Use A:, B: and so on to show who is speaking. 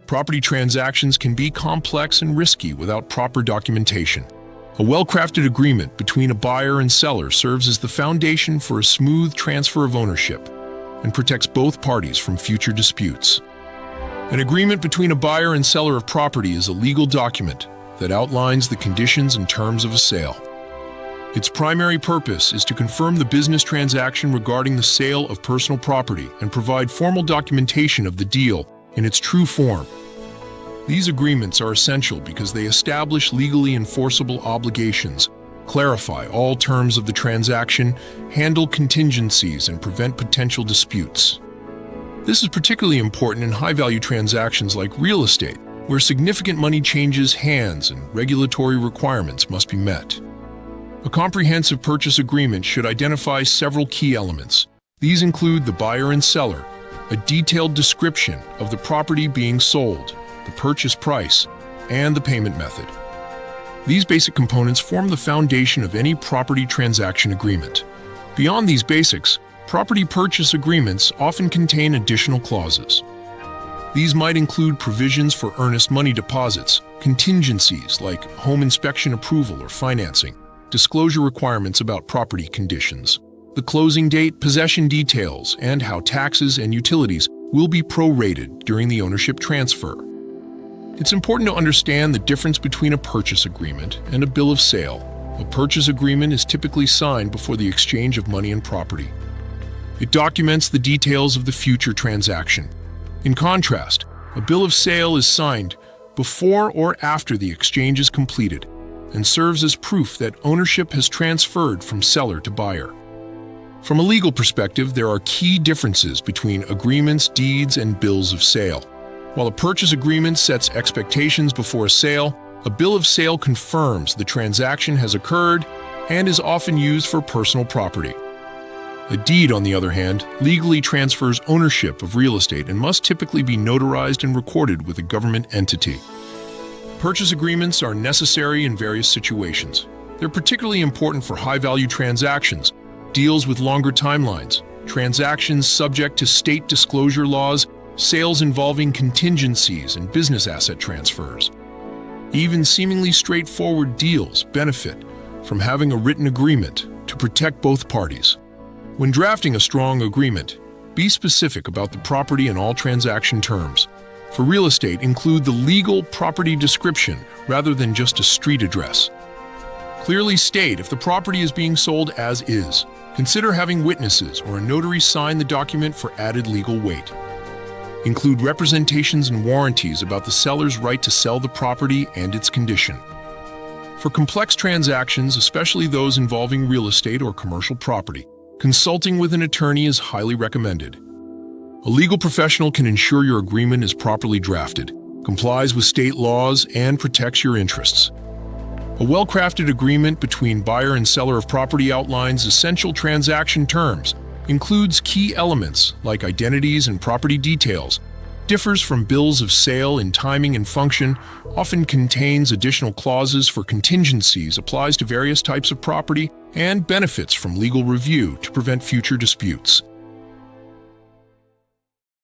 A: Property transactions can be complex and risky without proper documentation. A well-crafted agreement between a buyer and seller serves as the foundation for a smooth transfer of ownership and protects both parties from future disputes. An agreement between a buyer and seller of property is a legal document that outlines the conditions and terms of a sale. Its primary purpose is to confirm the business transaction regarding the sale of personal property and provide formal documentation of the deal in its true form. These agreements are essential because they establish legally enforceable obligations, clarify all terms of the transaction, handle contingencies, and prevent potential disputes. This is particularly important in high-value transactions like real estate, where significant money changes hands and regulatory requirements must be met. A comprehensive purchase agreement should identify several key elements. These include the buyer and seller, a detailed description of the property being sold, the purchase price, and the payment method. These basic components form the foundation of any property transaction agreement. Beyond these basics, property purchase agreements often contain additional clauses. These might include provisions for earnest money deposits, contingencies like home inspection approval or financing, disclosure requirements about property conditions, the closing date, possession details, and how taxes and utilities will be prorated during the ownership transfer. It's important to understand the difference between a purchase agreement and a bill of sale. A purchase agreement is typically signed before the exchange of money and property. It documents the details of the future transaction. In contrast, a bill of sale is signed before or after the exchange is completed and serves as proof that ownership has transferred from seller to buyer. From a legal perspective, there are key differences between agreements, deeds, and bills of sale. While a purchase agreement sets expectations before a sale, a bill of sale confirms the transaction has occurred and is often used for personal property. A deed, on the other hand, legally transfers ownership of real estate and must typically be notarized and recorded with a government entity. Purchase agreements are necessary in various situations. They're particularly important for high-value transactions, deals with longer timelines, transactions subject to state disclosure laws, sales involving contingencies and business asset transfers. Even seemingly straightforward deals benefit from having a written agreement to protect both parties. When drafting a strong agreement, be specific about the property and all transaction terms. For real estate, include the legal property description rather than just a street address. Clearly state if the property is being sold as is. Consider having witnesses or a notary sign the document for added legal weight. Include representations and warranties about the seller's right to sell the property and its condition. For complex transactions, especially those involving real estate or commercial property, consulting with an attorney is highly recommended. A legal professional can ensure your agreement is properly drafted, complies with state laws, and protects your interests. A well-crafted agreement between buyer and seller of property outlines essential transaction terms, includes key elements like identities and property details, differs from bills of sale in timing and function, often contains additional clauses for contingencies, applies to various types of property, and benefits from legal review to prevent future disputes.